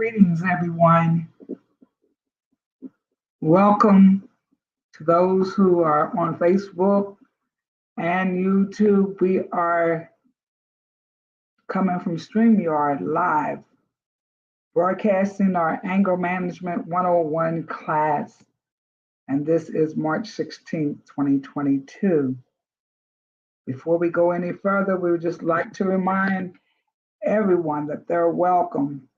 Greetings, everyone. Welcome to those who are on Facebook and YouTube. We are coming from StreamYard live, broadcasting our Anger Management 101 class. And this is March 16th, 2022. Before we go any further, we would just like to remind everyone that they're welcome.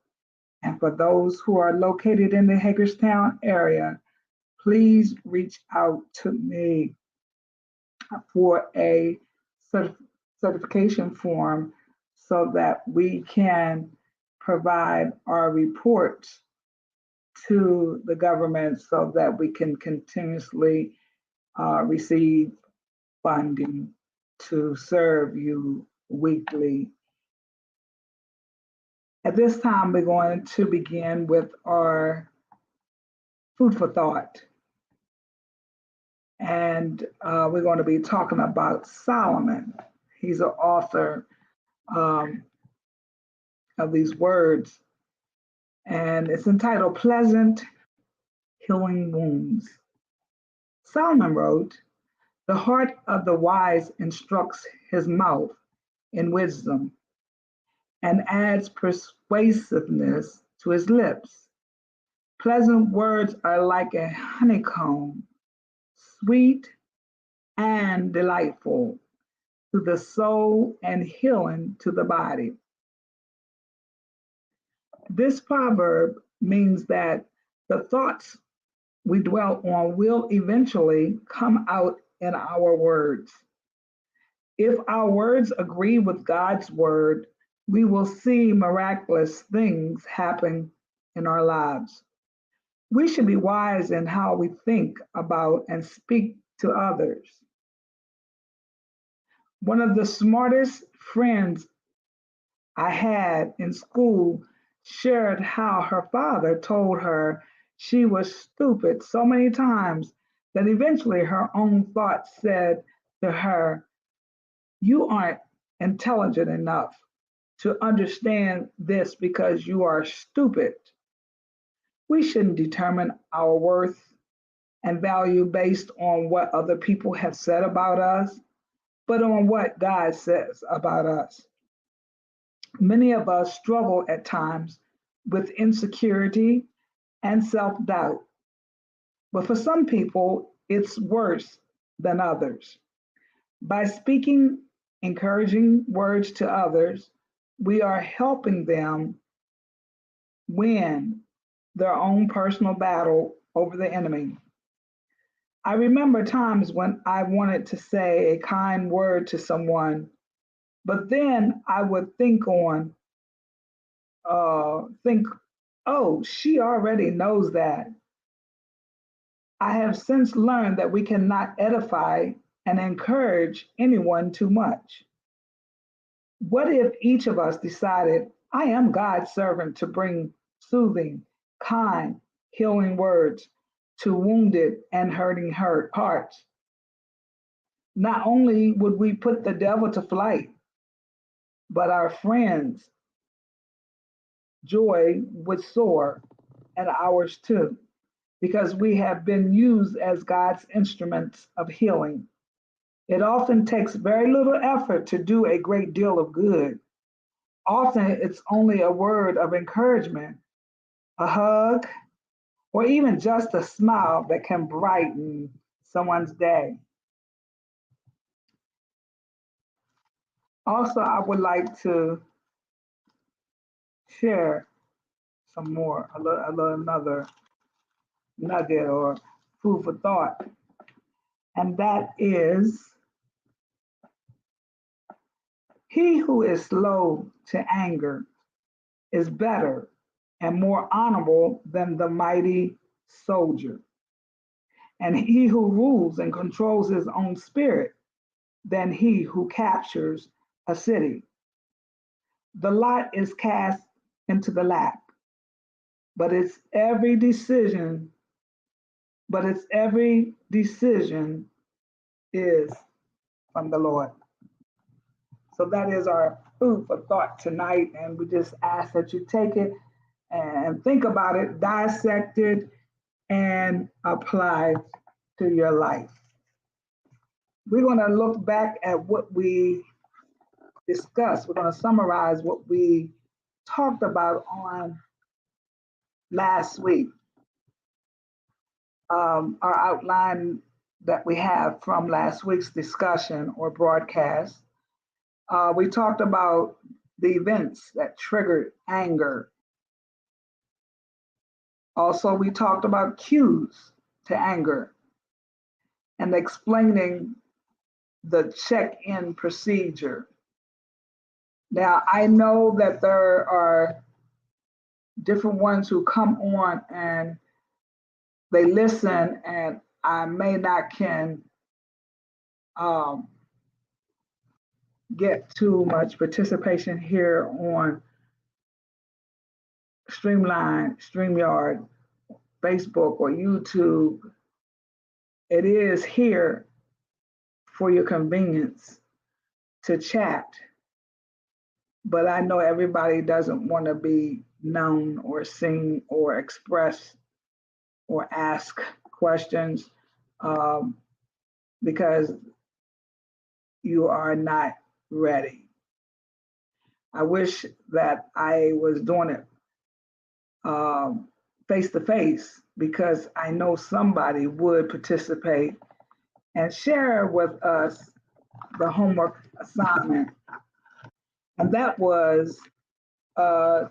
And for those who are located in the Hagerstown area, please reach out to me for a certification form so that we can provide our reports to the government so that we can continuously receive funding to serve you weekly. At this time, we're going to begin with our food for thought. And we're going to be talking about Solomon. He's an author of these words, and it's entitled Pleasant Healing Wounds. Solomon wrote, "The heart of the wise instructs his mouth in wisdom and adds persuasiveness to his lips. Pleasant words are like a honeycomb, sweet and delightful to the soul and healing to the body." This proverb means that the thoughts we dwell on will eventually come out in our words. If our words agree with God's word, we will see miraculous things happen in our lives. We should be wise in how we think about and speak to others. One of the smartest friends I had in school shared how her father told her she was stupid so many times that eventually her own thoughts said to her, "You aren't intelligent enough to understand this because you are stupid." We shouldn't determine our worth and value based on what other people have said about us, but on what God says about us. Many of us struggle at times with insecurity and self doubt, but for some people, it's worse than others. By speaking encouraging words to others, we are helping them win their own personal battle over the enemy. I remember times when I wanted to say a kind word to someone, but then I would think, oh, she already knows that. I have since learned that we cannot edify and encourage anyone too much. What if each of us decided, I am God's servant to bring soothing, kind, healing words to wounded and hurting hearts? Not only would we put the devil to flight, but our friends' joy would soar, and ours too, because we have been used as God's instruments of healing. It often takes very little effort to do a great deal of good. Often it's only a word of encouragement, a hug, or even just a smile that can brighten someone's day. Also, I would like to share another nugget or food for thought, and that is, he who is slow to anger is better and more honorable than the mighty soldier. And he who rules and controls his own spirit than he who captures a city. The lot is cast into the lap, but its every decision is from the Lord. So that is our food for thought tonight, and we just ask that you take it and think about it, dissect it, and apply it to your life. We're going to look back at what we discussed. We're going to summarize what we talked about on last week. Our outline that we have from last week's discussion or broadcast. We talked about the events that triggered anger. Also, we talked about cues to anger and explaining the check-in procedure. Now, I know that there are different ones who come on and they listen, and I may not can get too much participation here on Streamline, StreamYard, Facebook, or YouTube. It is here for your convenience to chat, but I know everybody doesn't want to be known or seen or express or ask questions because you are not ready. I wish that I was doing it face to face because I know somebody would participate and share with us the homework assignment. And that was to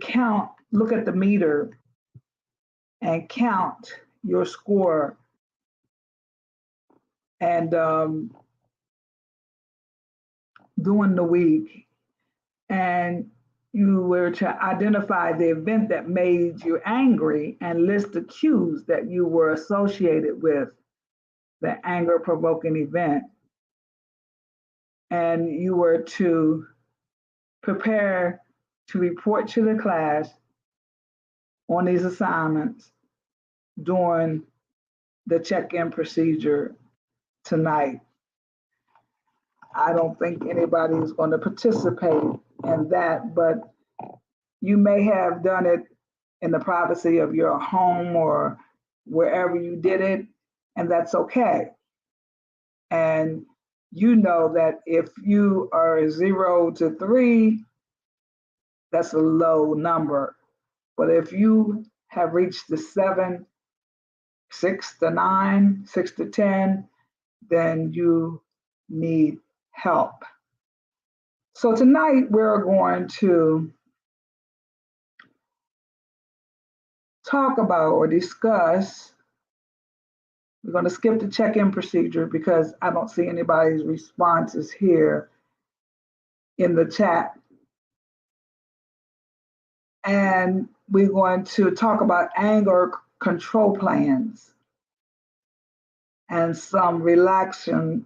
count, look at the meter and count your score. And during the week, and you were to identify the event that made you angry and list the cues that you were associated with the anger provoking event. And you were to prepare to report to the class on these assignments during the check-in procedure tonight. I don't think anybody is going to participate in that, but you may have done it in the privacy of your home or wherever you did it, and that's okay. And you know that if you are 0 to 3, that's a low number. But if you have reached the 7, 6 to 9, 6 to 10, then you need help. So tonight we're going to talk about or discuss. We're going to skip the check-in procedure because I don't see anybody's responses here in the chat. And we're going to talk about anger control plans and some relaxation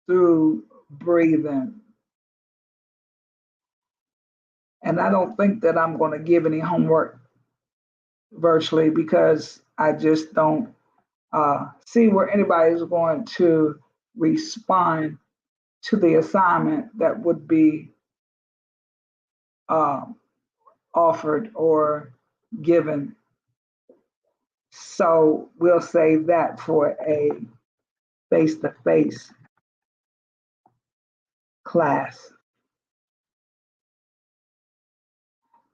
through breathing. And I don't think that I'm going to give any homework virtually because I just don't see where anybody's going to respond to the assignment that would be offered or given. So we'll save that for a face-to-face class.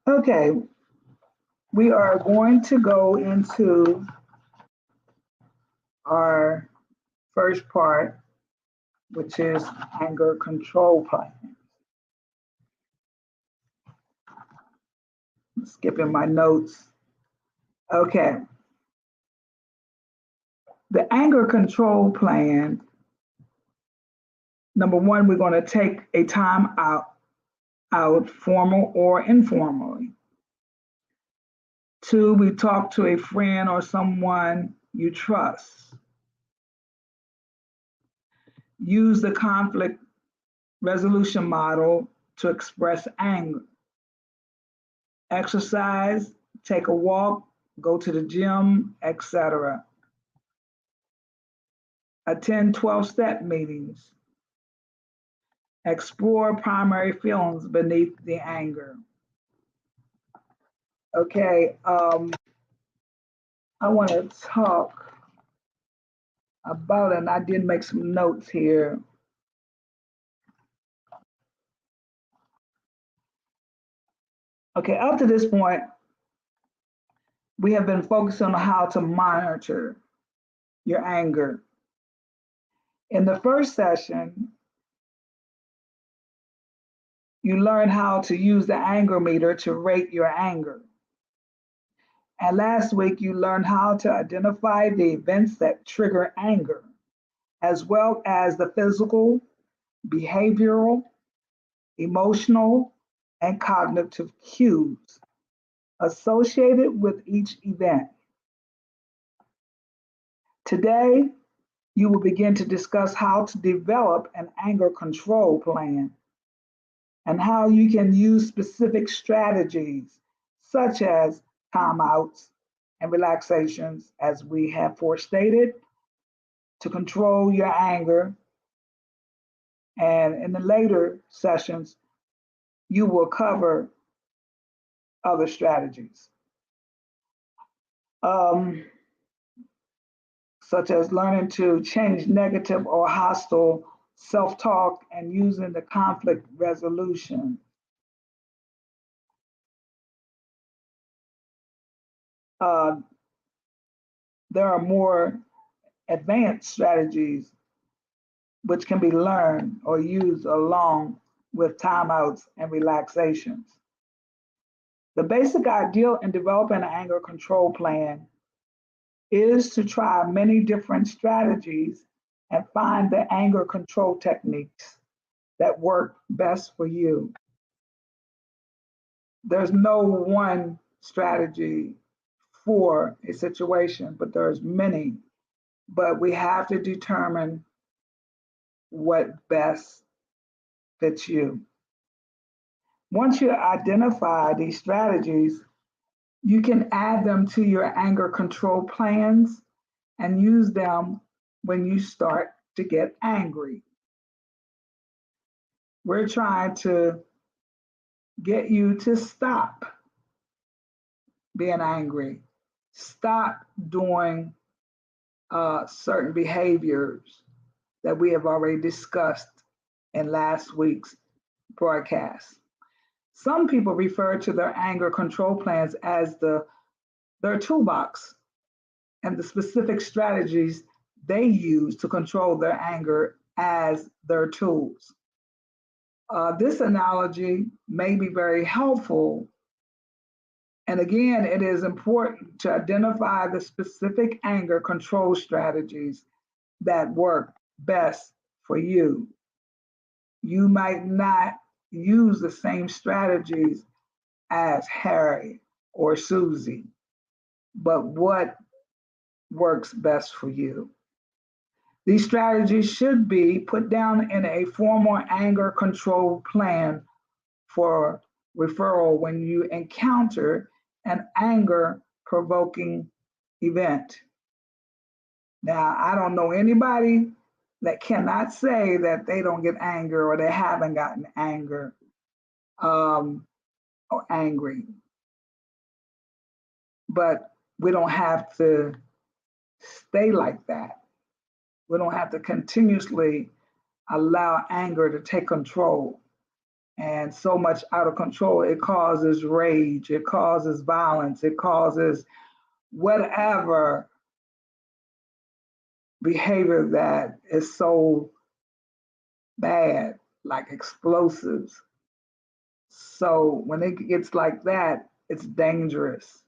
Okay, we are going to go into our first part, which is anger control plan. Skipping my notes. Okay. The anger control plan, number one, we're going to take a time out, formal or informally. 2, we talk to a friend or someone you trust. Use the conflict resolution model to express anger. Exercise, take a walk, go to the gym, etc. Attend 12-step meetings. Explore primary feelings beneath the anger. Okay, I want to talk about it, and I did make some notes here. Okay, up to this point, we have been focused on how to monitor your anger. In the first session, you learned how to use the anger meter to rate your anger. And last week, you learned how to identify the events that trigger anger, as well as the physical, behavioral, emotional, and cognitive cues associated with each event. Today, you will begin to discuss how to develop an anger control plan and how you can use specific strategies such as timeouts and relaxations, as we have forestated, to control your anger. And in the later sessions, you will cover other strategies, um, such as learning to change negative or hostile self talk and using the conflict resolution. Uh, there are more advanced strategies which can be learned or used along with timeouts and relaxations. The basic ideal in developing an anger control plan is to try many different strategies and find the anger control techniques that work best for you. There's no one strategy for a situation, but there's many. But we have to determine what best fits you. Once you identify these strategies, you can add them to your anger control plans and use them when you start to get angry. We're trying to get you to stop being angry, stop doing certain behaviors that we have already discussed in last week's broadcast. Some people refer to their anger control plans as their toolbox and the specific strategies they use to control their anger as their tools. This analogy may be very helpful. And again, it is important to identify the specific anger control strategies that work best for you. You might not use the same strategies as Harry or Susie, but what works best for you? These strategies should be put down in a formal anger control plan for referral when you encounter an anger provoking event. Now, I don't know anybody that cannot say that they don't get anger or they haven't gotten anger or angry. But we don't have to stay like that. We don't have to continuously allow anger to take control. And so much out of control, it causes rage, it causes violence, it causes whatever behavior that is so bad, like explosives. So when it gets like that, it's dangerous.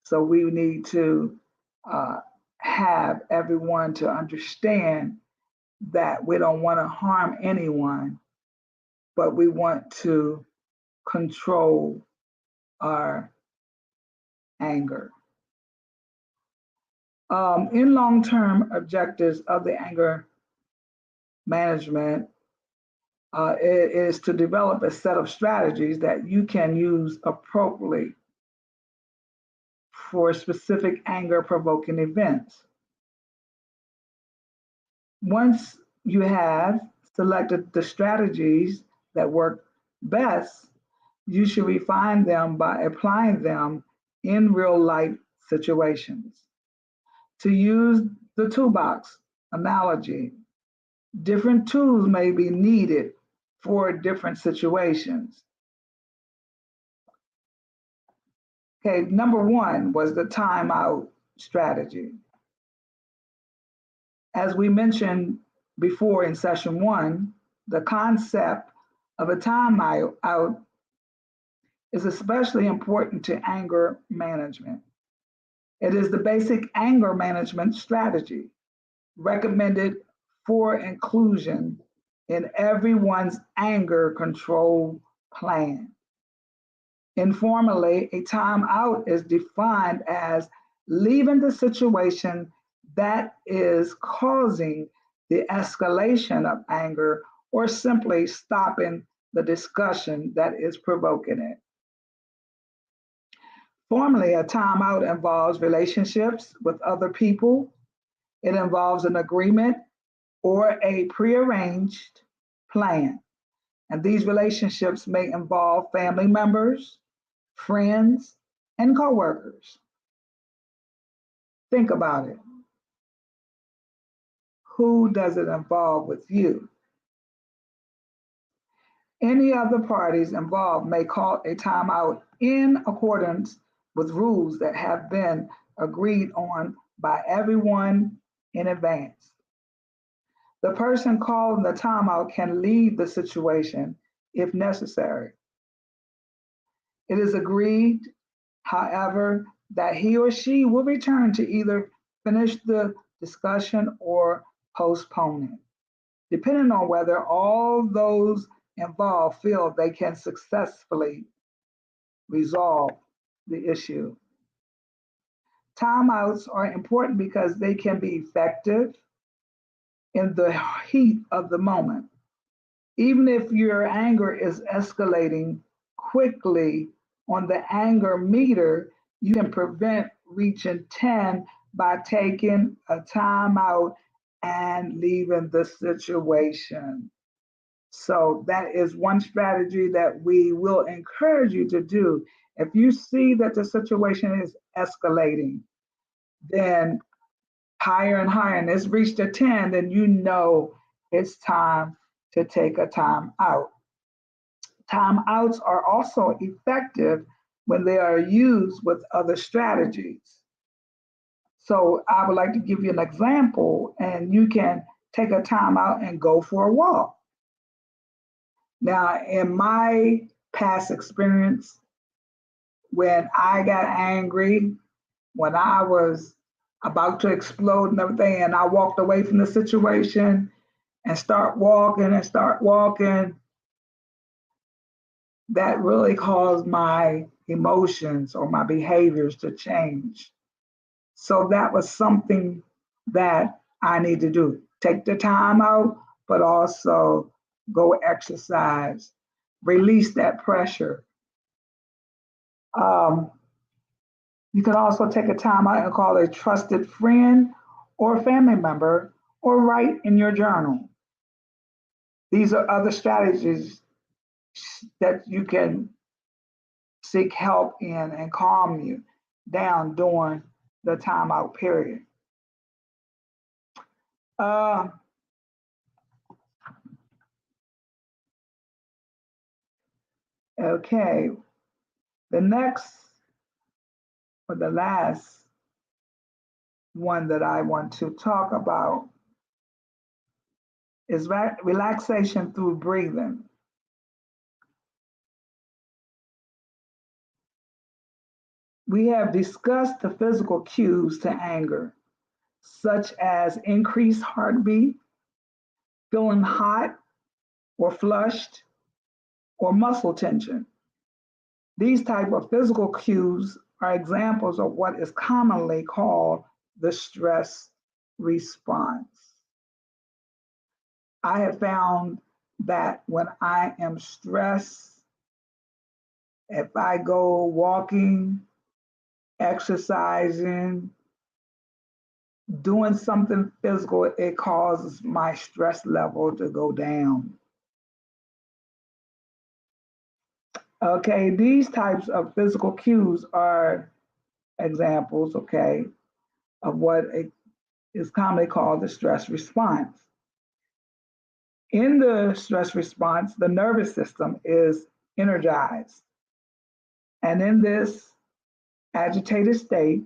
So we need to have everyone to understand that we don't want to harm anyone, but we want to control our anger. In long-term objectives of the anger management, it is to develop a set of strategies that you can use appropriately for specific anger-provoking events. Once you have selected the strategies that work best, you should refine them by applying them in real life situations. To use the toolbox analogy, different tools may be needed for different situations. Okay, number one was the timeout strategy. As we mentioned before in session one, the concept of a timeout is especially important to anger management. It is the basic anger management strategy recommended for inclusion in everyone's anger control plan. Informally, a timeout is defined as leaving the situation that is causing the escalation of anger or simply stopping the discussion that is provoking it. Formally, a timeout involves relationships with other people. It involves an agreement or a prearranged plan. And these relationships may involve family members, friends, and coworkers. Think about it. Who does it involve with you? Any other parties involved may call a timeout in accordance with rules that have been agreed on by everyone in advance. The person calling the timeout can leave the situation if necessary. It is agreed, however, that he or she will return to either finish the discussion or postpone it, depending on whether all those involved feel they can successfully resolve the issue. Timeouts are important because they can be effective in the heat of the moment. Even if your anger is escalating quickly on the anger meter, you can prevent reaching 10 by taking a timeout and leaving the situation. So that is one strategy that we will encourage you to do. If you see that the situation is escalating, then higher and higher, and it's reached a 10, then you know it's time to take a time out. Time outs are also effective when they are used with other strategies. So I would like to give you an example, and you can take a time out and go for a walk. Now, in my past experience, when I got angry, when I was about to explode and everything, and I walked away from the situation and start walking, that really caused my emotions or my behaviors to change. So that was something that I need to do. Take the time out, but also go exercise, release that pressure. Um, you can also take a time out and call a trusted friend or family member or write in your journal. These are other strategies that you can seek help in and calm you down during the timeout period. Uh, okay, the next or the last one that I want to talk about is relaxation through breathing. We have discussed the physical cues to anger, such as increased heartbeat, feeling hot or flushed, or muscle tension. These type of physical cues are examples of what is commonly called the stress response. I have found that when I am stressed, if I go walking, exercising, doing something physical, it causes my stress level to go down. Okay, these types of physical cues are examples, okay, of what is commonly called the stress response. In the stress response, the nervous system is energized. And in this agitated state,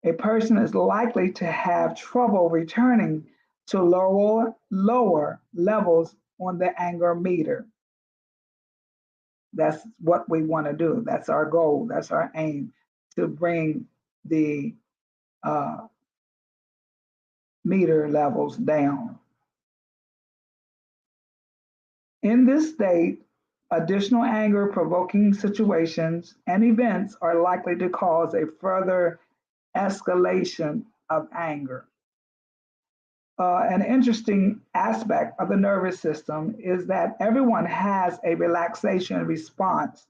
a person is likely to have trouble returning to lower levels on the anger meter. That's what we want to do. That's our goal. That's our aim, to bring the uh, meter levels down. In this state, additional anger provoking situations and events are likely to cause a further escalation of anger. An interesting aspect of the nervous system is that everyone has a relaxation response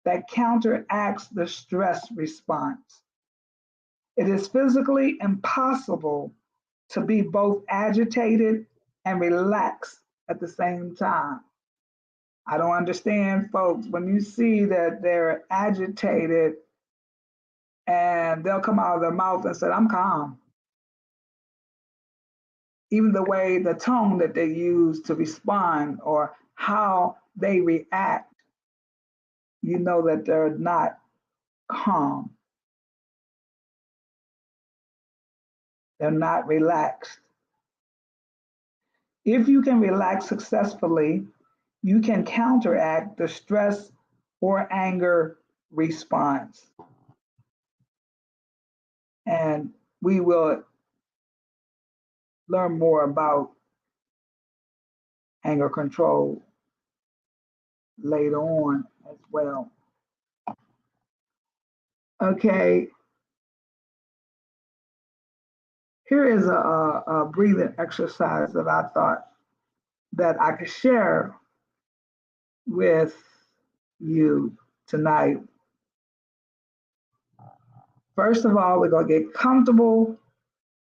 that counteracts the stress response. It is physically impossible to be both agitated and relaxed at the same time. I don't understand, folks, when you see that they're agitated and they'll come out of their mouth and say, I'm calm. Even the way, the tone that they use to respond or how they react, you know that they're not calm. They're not relaxed. If you can relax successfully, you can counteract the stress or anger response. And we will learn more about anger control later on as well. Okay, here is a breathing exercise that I thought that I could share with you tonight. First of all, we're going to get comfortable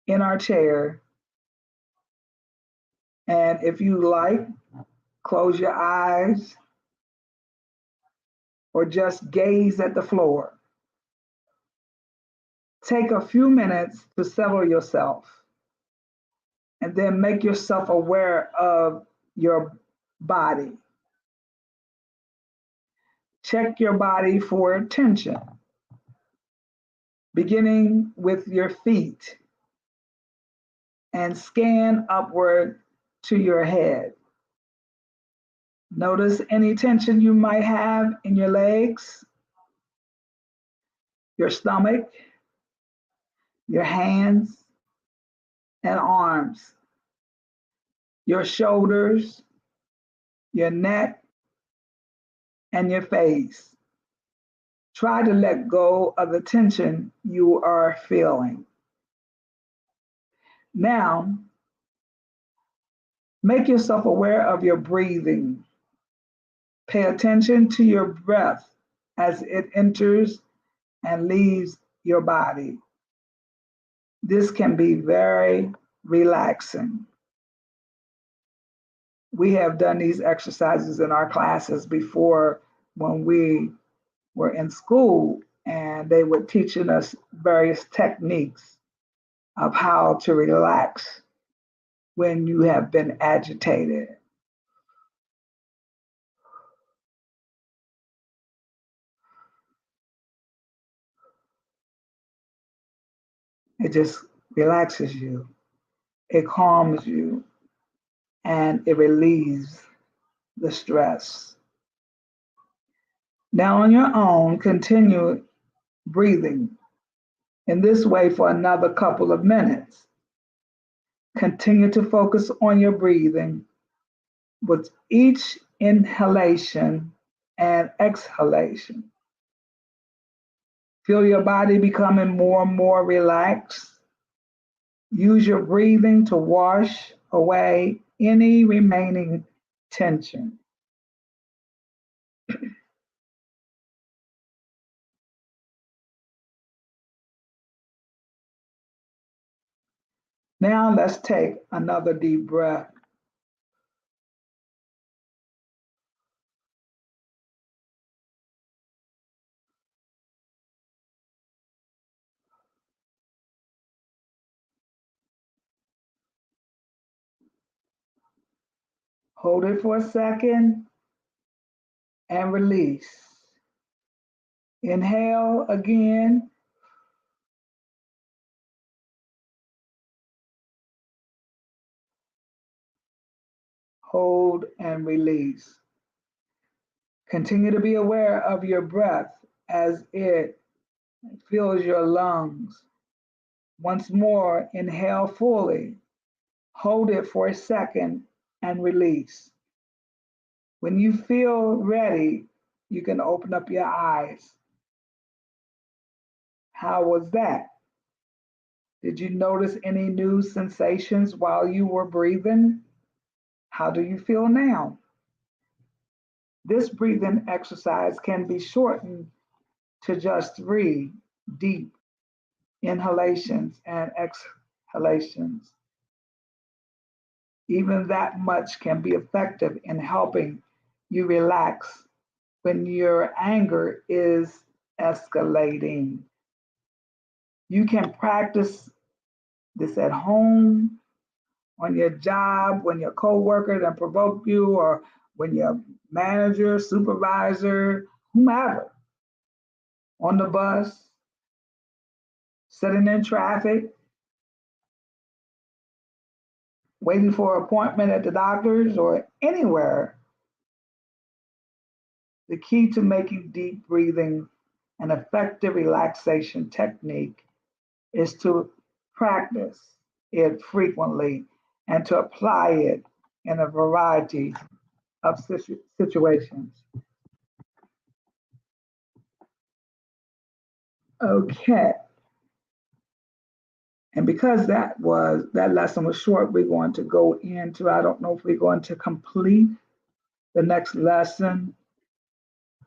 in our chair. And if you like, close your eyes or just gaze at the floor. Take a few minutes to settle yourself and then make yourself aware of your body. Check your body for tension, beginning with your feet and scan upward to your head. Notice any tension you might have in your legs, your stomach, your hands and arms, your shoulders, your neck, and your face. Try to let go of the tension you are feeling. Now, make yourself aware of your breathing. Pay attention to your breath as it enters and leaves your body. This can be very relaxing. We have done these exercises in our classes before when we were in school, and they were teaching us various techniques of how to relax when you have been agitated. It just relaxes you, it calms you, and it relieves the stress. Now, on your own, continue breathing in this way for another couple of minutes. Continue to focus on your breathing with each inhalation and exhalation. Feel your body becoming more and more relaxed. Use your breathing to wash away any remaining tension. Now let's take another deep breath. Hold it for a second and release. Inhale again. Hold and release. Continue to be aware of your breath as it fills your lungs. Once more, inhale fully. Hold it for a second and release. When you feel ready, you can open up your eyes. How was that? Did you notice any new sensations while you were breathing? How do you feel now? This breathing exercise can be shortened to just 3 deep inhalations and exhalations. Even that much can be effective in helping you relax when your anger is escalating. You can practice this at home, on your job, when your coworker then provoke you, or when your manager, supervisor, whomever, on the bus, sitting in traffic, waiting for an appointment at the doctor's or anywhere. The key to making deep breathing an effective relaxation technique is to practice it frequently and to apply it in a variety of situations. Okay. And because that lesson was short, we're going to go into, I don't know if we're going to complete the next lesson,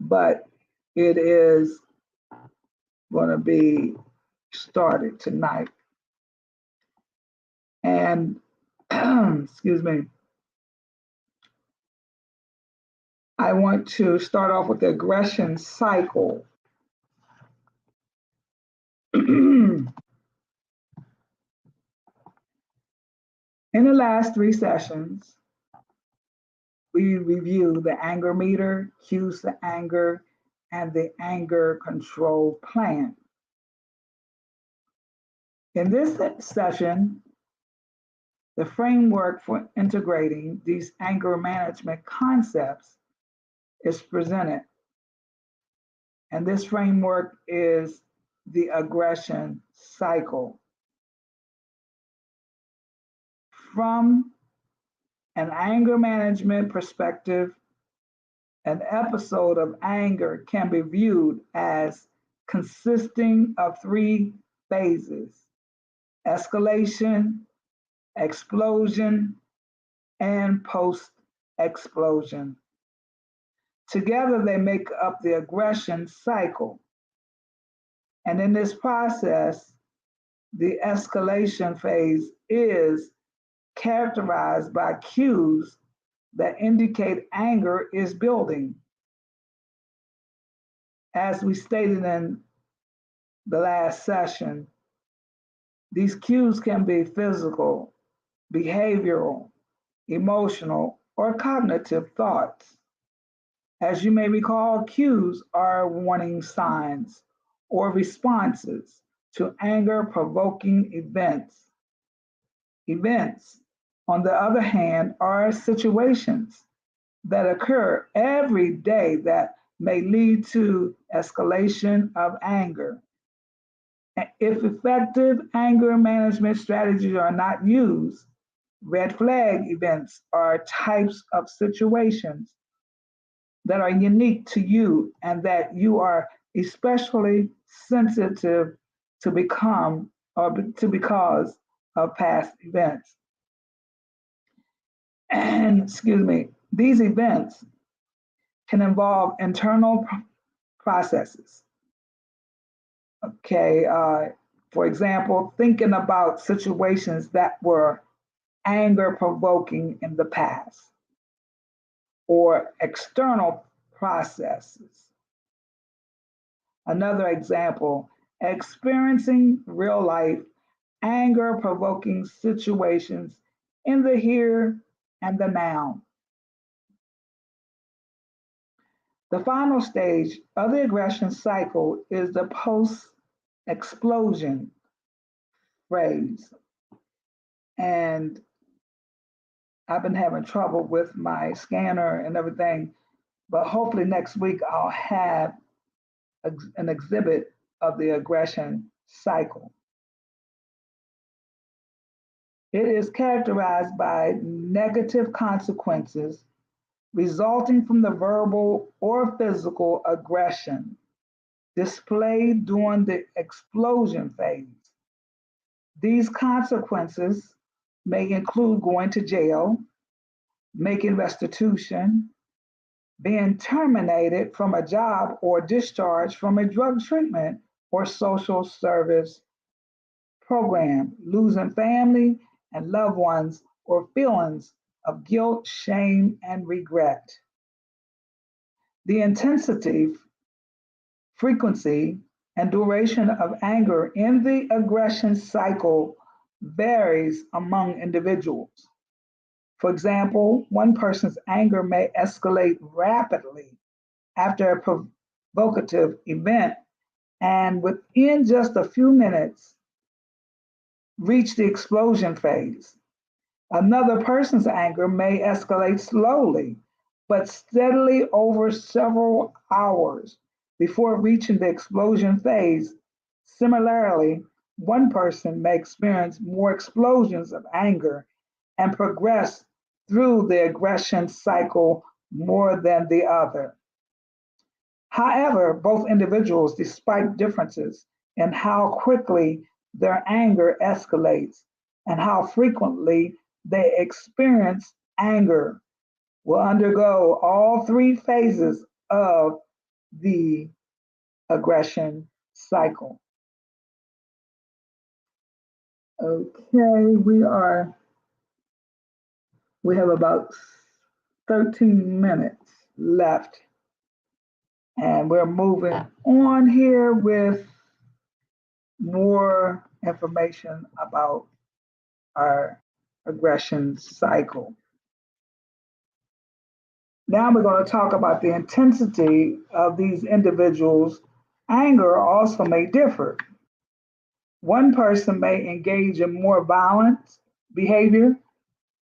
but it is going to be started tonight. And excuse me, I want to start off with the aggression cycle. In the last 3 sessions, we reviewed the anger meter, cues to anger, and the anger control plan. In this session, the framework for integrating these anger management concepts is presented. And this framework is the aggression cycle. From an anger management perspective, an episode of anger can be viewed as consisting of 3 phases: escalation, explosion, and post-explosion. Together, they make up the aggression cycle. And in this process, the escalation phase is characterized by cues that indicate anger is building. As we stated in the last session, these cues can be physical, behavioral, emotional, or cognitive thoughts. As you may recall, cues are warning signs or responses to anger-provoking events. Events, on the other hand, are situations that occur every day that may lead to escalation of anger. If effective anger management strategies are not used, red flag events are types of situations that are unique to you and that you are especially sensitive to become or to because of past events. And excuse me, these events can involve internal processes. Okay, For example, thinking about situations that were anger provoking in the past or external processes. Another example, experiencing real life anger provoking situations in the here and the now. The final stage of the aggression cycle is the post explosion phase. And I've been having trouble with my scanner and everything, but hopefully next week I'll have an exhibit of the aggression cycle. It is characterized by negative consequences resulting from the verbal or physical aggression displayed during the explosion phase. These consequences may include going to jail, making restitution, being terminated from a job or discharged from a drug treatment or social service program, losing family and loved ones, or feelings of guilt, shame, and regret. The intensity, frequency, and duration of anger in the aggression cycle varies among individuals. For example, one person's anger may escalate rapidly after a provocative event and within just a few minutes reach the explosion phase. Another person's anger may escalate slowly, but steadily over several hours before reaching the explosion phase. Similarly, one person may experience more explosions of anger and progress through the aggression cycle more than the other. However, both individuals, despite differences in how quickly their anger escalates and how frequently they experience anger, will undergo all three phases of the aggression cycle. Okay, we have about 13 minutes left, and we're moving on here with more information about our aggression cycle. Now we're going to talk about the intensity of these individuals' anger also may differ. One person may engage in more violent behavior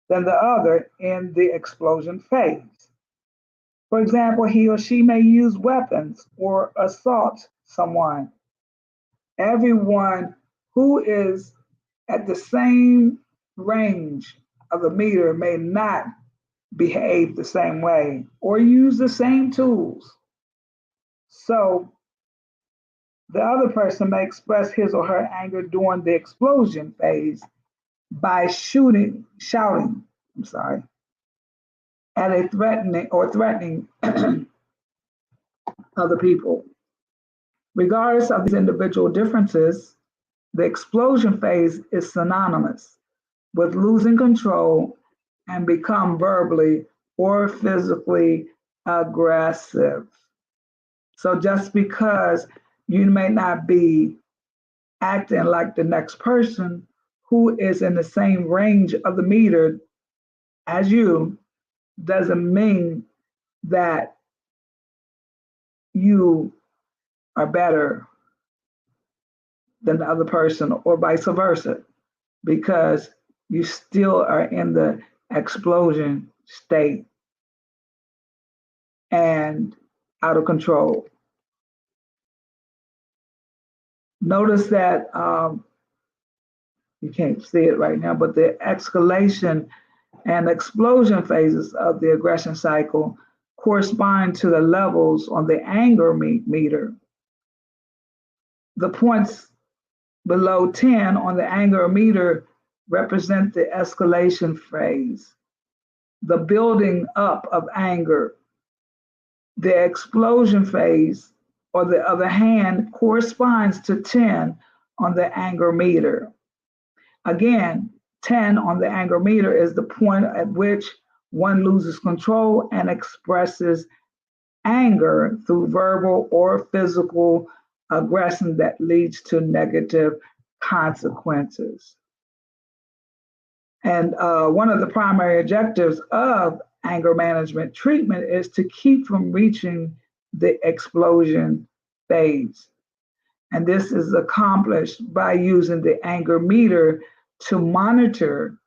than the other in the explosion phase. For example, he or she may use weapons or assault someone. Everyone who is at the same range of the meter may not behave the same way or use the same tools. So the other person may express his or her anger during the explosion phase by shouting, at a threatening other people. Regardless of these individual differences, the explosion phase is synonymous with losing control and become verbally or physically aggressive. So just because you may not be acting like the next person who is in the same range of the meter as you doesn't mean that you are better than the other person or vice versa, because you still are in the explosion state and out of control. Notice that you can't see it right now, but the escalation and explosion phases of the aggression cycle correspond to the levels on the anger meter. The points below 10 on the anger meter represent the escalation phase, the building up of anger. The explosion phase, on the other hand, corresponds to 10 on the anger meter. Again, 10 on the anger meter is the point at which one loses control and expresses anger through verbal or physical aggression that leads to negative consequences. And one of the primary objectives of anger management treatment is to keep from reaching the explosion phase. And this is accomplished by using the anger meter to monitor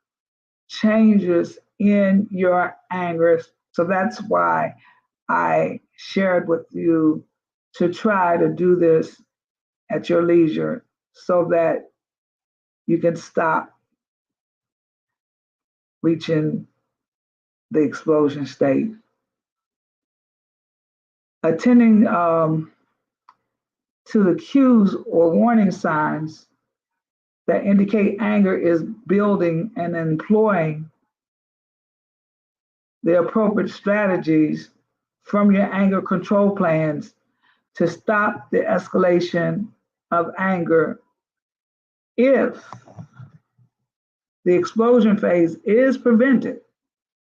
changes in your anger. So that's why I shared with you to try to do this at your leisure so that you can stop reaching the explosion state. Attending to the cues or warning signs that indicate anger is building and employing the appropriate strategies from your anger control plans to stop the escalation of anger. If the explosion phase is prevented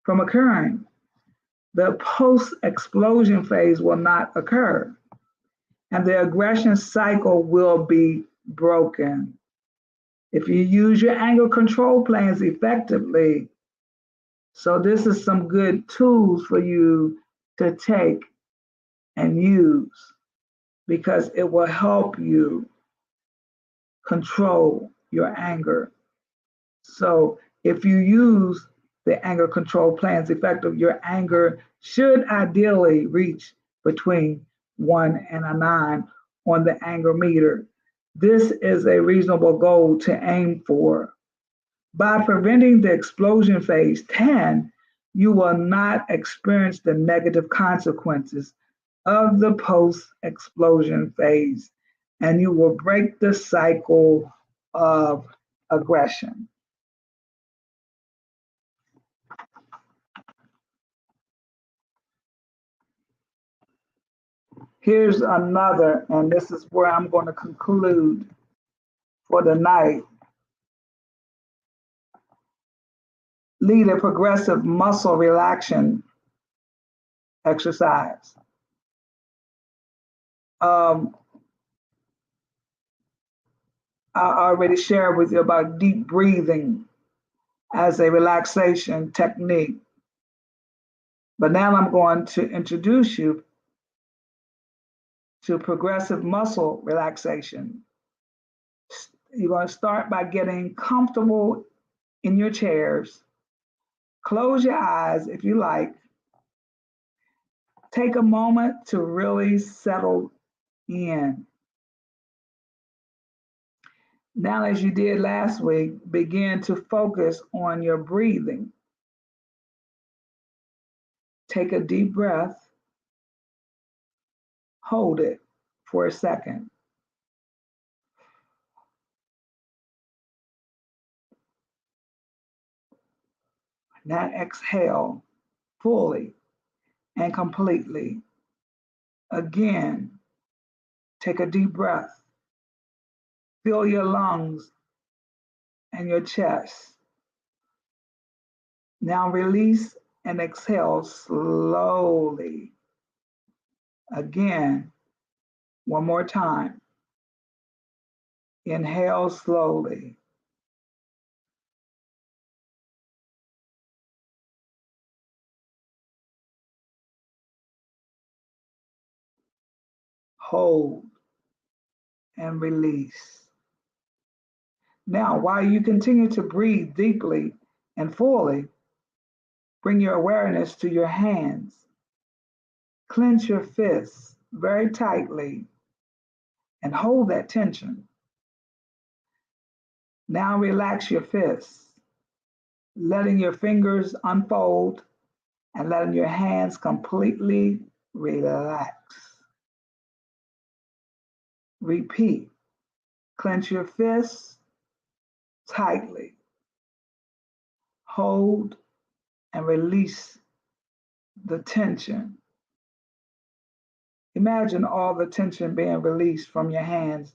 from occurring, the post-explosion phase will not occur, and the aggression cycle will be broken. If you use your anger control plans effectively, so this is some good tools for you to take and use because it will help you control your anger. So if you use the anger control plans effective, your anger should ideally reach between 1 and a 9 on the anger meter. This is a reasonable goal to aim for. By preventing the explosion phase 10, you will not experience the negative consequences of the post-explosion phase, and you will break the cycle of aggression. Here's another, and this is where I'm going to conclude for the night. Lead a progressive muscle relaxation exercise. I already shared with you about deep breathing as a relaxation technique. But now I'm going to introduce you to progressive muscle relaxation. You're going to start by getting comfortable in your chairs. Close your eyes if you like. Take a moment to really settle in. Now, as you did last week, begin to focus on your breathing. Take a deep breath. Hold it for a second. Now exhale fully and completely. Again, take a deep breath. Fill your lungs and your chest. Now release and exhale slowly. Again, one more time. Inhale slowly. Hold and release. Now, while you continue to breathe deeply and fully, bring your awareness to your hands. Clench your fists very tightly and hold that tension. Now relax your fists, letting your fingers unfold and letting your hands completely relax. Repeat. Clench your fists tightly. Hold and release the tension. Imagine all the tension being released from your hands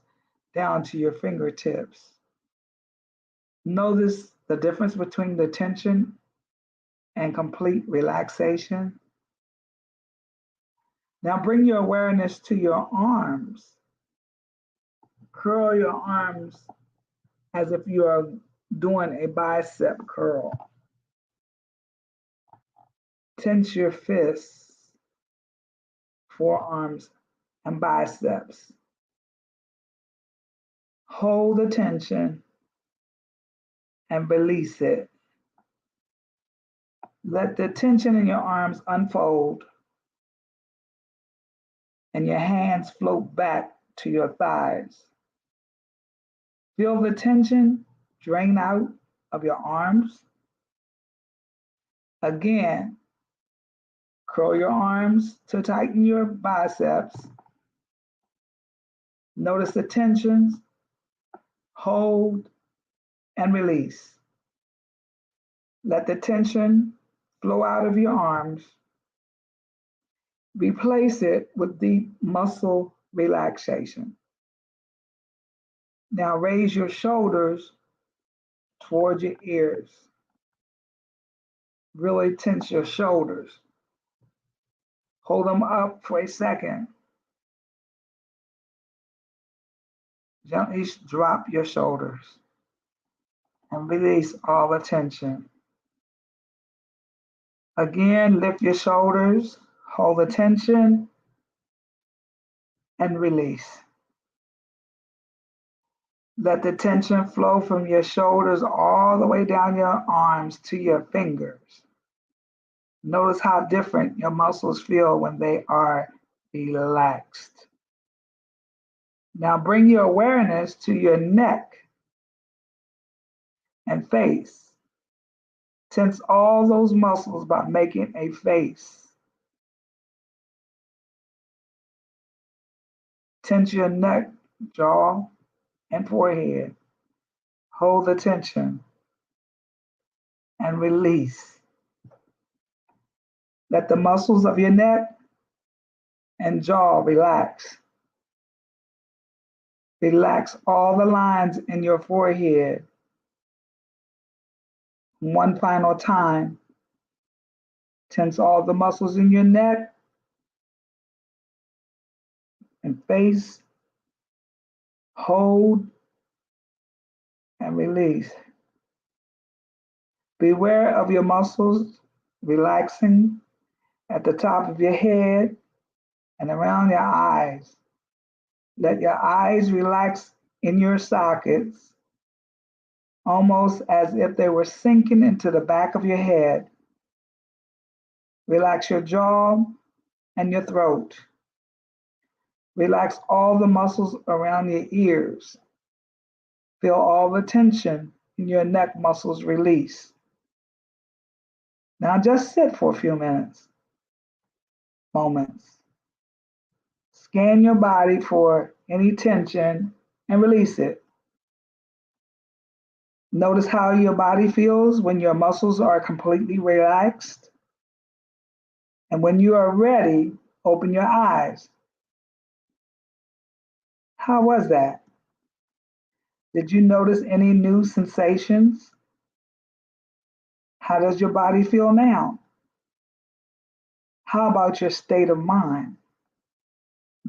down to your fingertips. Notice the difference between the tension and complete relaxation. Now bring your awareness to your arms. Curl your arms as if you are doing a bicep curl. Tense your fists, forearms, and biceps. Hold the tension and release it. Let the tension in your arms unfold and your hands float back to your thighs. Feel the tension drain out of your arms. Again, curl your arms to tighten your biceps. Notice the tensions, hold, and release. Let the tension flow out of your arms. Replace it with deep muscle relaxation. Now raise your shoulders towards your ears. Really tense your shoulders. Hold them up for a second. Gently drop your shoulders and release all the tension. Again, lift your shoulders, hold the tension, and release. Let the tension flow from your shoulders all the way down your arms to your fingers. Notice how different your muscles feel when they are relaxed. Now bring your awareness to your neck and face. Tense all those muscles by making a face. Tense your neck, jaw, and forehead. Hold the tension and release. Let the muscles of your neck and jaw relax. Relax all the lines in your forehead. One final time. Tense all the muscles in your neck and face. Hold and release. Beware of your muscles relaxing at the top of your head and around your eyes. Let your eyes relax in your sockets, almost as if they were sinking into the back of your head. Relax your jaw and your throat. Relax all the muscles around your ears. Feel all the tension in your neck muscles release. Now just sit for a few moments. Scan your body for any tension and release it. Notice how your body feels when your muscles are completely relaxed. And when you are ready, open your eyes. How was that? Did you notice any new sensations? How does your body feel now? How about your state of mind?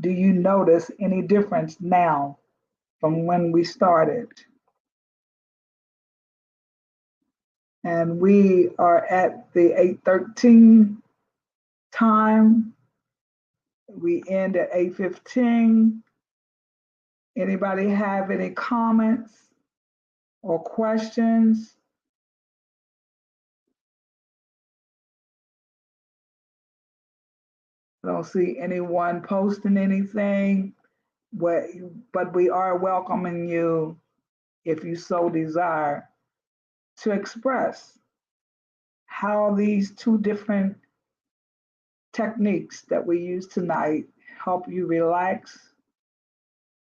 Do you notice any difference now from when we started? And we are at the 8:13 time. We end at 8:15. Anybody have any comments or questions? I don't see anyone posting anything, but we are welcoming you, if you so desire, to express how these two different techniques that we use tonight help you relax,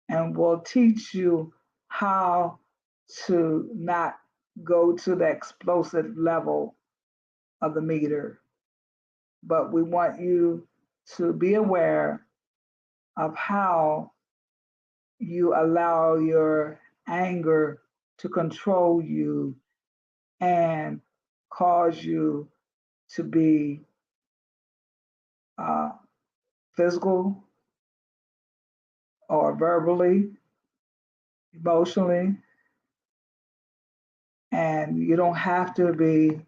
and will teach you how to not go to the explosive level of the meter. But we want you to be aware of how you allow your anger to control you and cause you to be uh, physical or verbally, emotionally, and you don't have to be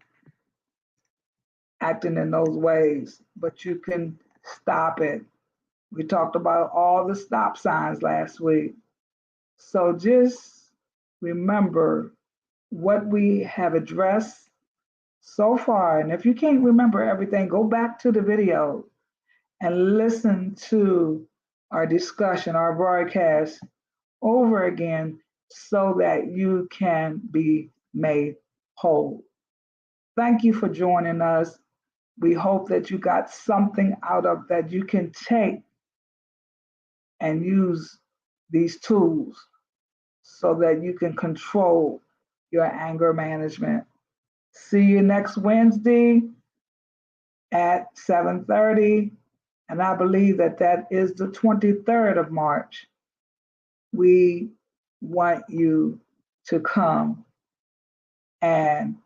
acting in those ways, but you can stop it. We talked about all the stop signs last week. So just remember what we have addressed so far. And if you can't remember everything, go back to the video and listen to our discussion, our broadcast over again so that you can be made whole. Thank you for joining us. We hope that you got something out of that you can take and use these tools so that you can control your anger management. See you next Wednesday at 7:30, and I believe that that is the 23rd of March. We want you to come and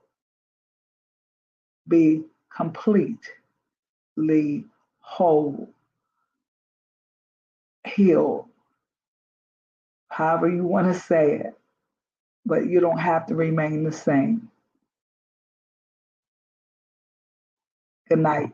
be completely whole, healed, however you want to say it, but you don't have to remain the same. Good night.